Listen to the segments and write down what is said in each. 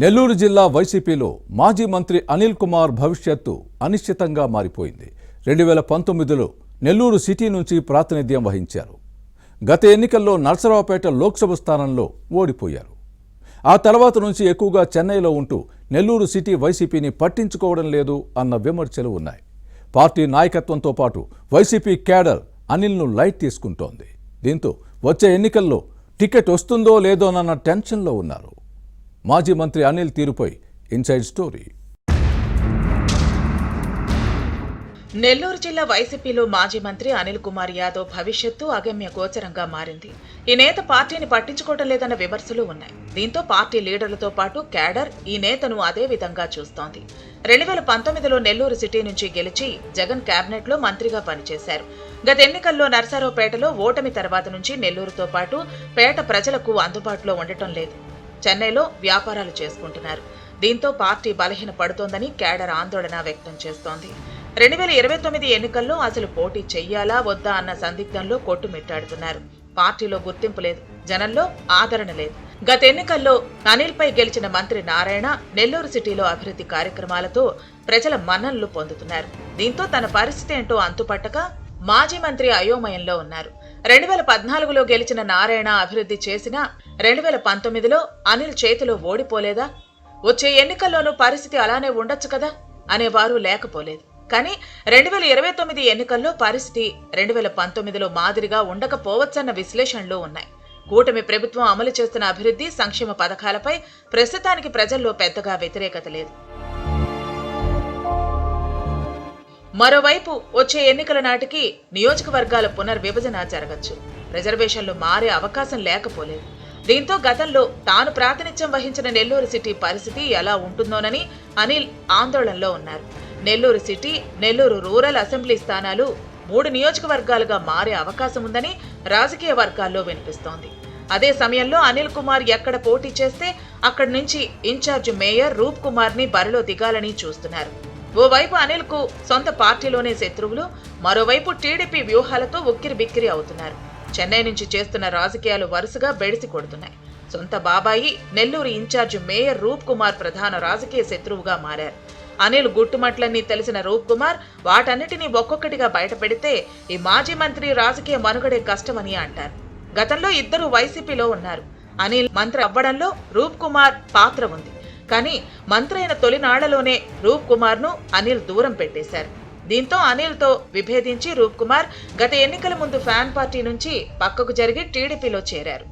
నెల్లూరు జిల్లా వైసీపీలో మాజీ మంత్రి అనిల్ కుమార్ భవిష్యత్తు అనిశ్చితంగా మారిపోయింది. 2019లో నెల్లూరు సిటీ నుంచి ప్రాతినిధ్యం వహించారు. గత ఎన్నికల్లో నర్సరావుపేట లోక్సభ స్థానంలో ఓడిపోయారు. ఆ తర్వాత నుంచి ఎక్కువగా చెన్నైలో ఉంటూ నెల్లూరు సిటీ వైసీపీని పట్టించుకోవడం లేదు అన్న విమర్శలు ఉన్నాయి. పార్టీ నాయకత్వంతో పాటు వైసీపీ క్యాడర్ అనిల్ను లైట్ తీసుకుంటోంది. దీంతో వచ్చే ఎన్నికల్లో టికెట్ వస్తుందో లేదోనన్న టెన్షన్లో ఉన్నారు. మాజీ మంత్రి అనిల్ తీరుపై ఇన్సైడ్ స్టోరీ. నెల్లూరు జిల్లా వైసీపీలో మాజీ మంత్రి అనిల్ కుమార్ యాదవ్ భవిష్యత్తు అగమ్య గోచరంగా మారింది. ఈ నేత పార్టీని పట్టించుకోవడం లేదన్న విమర్శలు ఉన్నాయి. దీంతో పార్టీ లీడర్లతో పాటు క్యాడర్ ఈ నేతను అదే విధంగా చూస్తోంది. 2019లో నెల్లూరు సిటీ నుంచి గెలిచి జగన్ కేబినెట్లో మంత్రిగా పనిచేశారు. గత ఎన్నికల్లో నర్సారావుపేటలో ఓటమి తర్వాత నుంచి నెల్లూరుతో పాటు పేట ప్రజలకు అందుబాటులో ఉండటం లేదు. చెన్నైలో వ్యాపారాలు చేసుకుంటున్నారు. దీంతో పార్టీ బలహీన పడుతోందని క్యాడర్ ఆందోళన వ్యక్తం చేస్తోంది. 2029 ఎన్నికల్లో అసలు పోటీ చెయ్యాలా వద్దా అన్న సందిగ్ధంలో కొట్టుమిట్టాడుతున్నారు. పార్టీలో గుర్తింపు లేదు, జనంలో ఆదరణ లేదు. గత ఎన్నికల్లో అనిల్పై గెలిచిన మంత్రి నారాయణ నెల్లూరు సిటీలో అభివృద్ధి కార్యక్రమాలతో ప్రజల మన్ననలు పొందుతున్నారు. దీంతో తన పరిస్థితి ఏంటో అంతుపట్టక మాజీ మంత్రి అయోమయంలో ఉన్నారు. 2014లో గెలిచిన నారాయణ అభివృద్ధి చేసినా 2019లో అనిల్ చేతిలో ఓడిపోలేదా? వచ్చే ఎన్నికల్లోనూ పరిస్థితి అలానే ఉండొచ్చు కదా అనేవారు లేకపోలేదు. కానీ 2029 ఎన్నికల్లో పరిస్థితి 2019లో మాదిరిగా ఉండకపోవచ్చన్న విశ్లేషణలు ఉన్నాయి. కూటమి ప్రభుత్వం అమలు చేస్తున్న అభివృద్ధి సంక్షేమ పథకాలపై ప్రస్తుతానికి ప్రజల్లో పెద్దగా వ్యతిరేకత లేదు. మరోవైపు వచ్చే ఎన్నికల నాటికి నియోజకవర్గాల పునర్విభజన జరగచ్చు. రిజర్వేషన్లు మారే అవకాశం లేకపోలేదు. దీంతో గతంలో తాను ప్రాతినిధ్యం వహించిన నెల్లూరు సిటీ పరిస్థితి ఎలా ఉంటుందోనని అనిల్ ఆందోళనలో ఉన్నారు. Nellore city, Nellore rural assembly స్థానాలు 3 నియోజకవర్గాలుగా మారే అవకాశం ఉందని రాజకీయ వర్గాల్లో వినిపిస్తోంది. అదే సమయంలో అనిల్ కుమార్ ఎక్కడ పోటీ చేస్తే అక్కడి నుంచి ఇన్ఛార్జ్ మేయర్ రూప్ కుమార్ ని బరిలో దిగాలని చూస్తున్నారు. ఓవైపు అనిల్ కు సొంత పార్టీలోనే శత్రువులు, మరోవైపు టీడీపీ వ్యూహాలతో ఉక్కిరి బిక్కిరి అవుతున్నారు. చెన్నై నుంచి చేస్తున్న రాజకీయాలు వరుసగా బెడిసి కొడుతున్నాయి. సొంత బాబాయి నెల్లూరు ఇన్ఛార్జ్ మేయర్ రూప్ కుమార్ ప్రధాన రాజకీయ శత్రువుగా మారారు. అనిల్ గుట్టుమట్లన్నీ తెలిసిన రూప్ కుమార్ వాటన్నిటినీ ఒక్కొక్కటిగా బయటపెడితే ఈ మాజీ మంత్రి రాజకీయ మనుగడే కష్టమని అంటారు. గతంలో ఇద్దరు వైసీపీలో ఉన్నారు. అనిల్ మంత్రి అవ్వడంలో రూప్ కుమార్ పాత్ర ఉంది. కానీ మంత్రి అయిన తొలినాళ్లలోనే రూప్ కుమార్ ను అనిల్ దూరం పెట్టేశారు. దీంతో అనిల్ తో విభేదించి రూప్ కుమార్ గత ఎన్నికల ముందు ఫ్యాన్ పార్టీ నుంచి పక్కకు జరిగి టీడీపీలో చేరారు.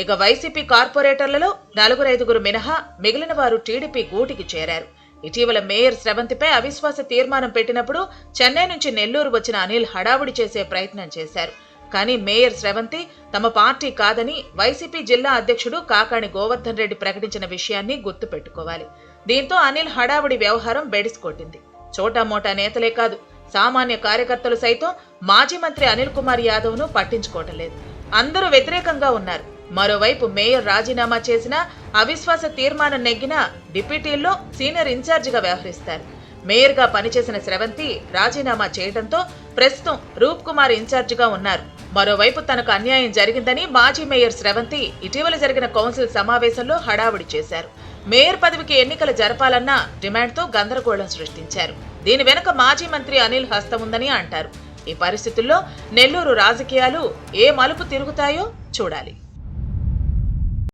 ఇక వైసీపీ కార్పొరేటర్లలో 4-5 మినహా మిగిలిన వారు టీడీపీ గూటికి చేరారు. ఇటీవల మేయర్ స్రవంతిపై అవిశ్వాస తీర్మానం పెట్టినప్పుడు చెన్నై నుంచి నెల్లూరు వచ్చిన అనిల్ హడావుడి చేసే ప్రయత్నం చేశారు. కానీ మేయర్ స్రవంతి తమ పార్టీ కాదని వైసీపీ జిల్లా అధ్యక్షుడు కాకాణి గోవర్ధన్ రెడ్డి ప్రకటించిన విషయాన్ని గుర్తుపెట్టుకోవాలి. దీంతో అనిల్ హడావుడి వ్యవహారం బెడిసికొట్టింది. చోటామోటా నేతలే కాదు, సామాన్య కార్యకర్తలు సైతం మాజీ మంత్రి అనిల్ కుమార్ యాదవ్ ను పట్టించుకోవటం లేదు. అందరూ వ్యతిరేకంగా ఉన్నారు. మరోవైపు మేయర్ రాజీనామా చేసినా అవిశ్వాస తీర్మానం నెగ్గినా డిప్యూటీల్లో సీనియర్ ఇన్ఛార్జిగా వ్యవహరిస్తారు. మేయర్ గా పనిచేసిన స్రవంతి రాజీనామా చేయడంతో ప్రస్తుతం రూప్ కుమార్ ఇన్ఛార్జిగా ఉన్నారు. మరోవైపు తనకు అన్యాయం జరిగిందని మాజీ మేయర్ స్రవంతి ఇటీవల జరిగిన కౌన్సిల్ సమావేశంలో హడావుడి చేశారు. మేయర్ పదవికి ఎన్నికలు జరపాలన్న డిమాండ్తో గందరగోళం సృష్టించారు. దీని వెనుక మాజీ మంత్రి అనిల్ హస్తం ఉందని అంటారు. ఈ పరిస్థితుల్లో నెల్లూరు రాజకీయాలు ఏ మలుపు తిరుగుతాయో చూడాలి.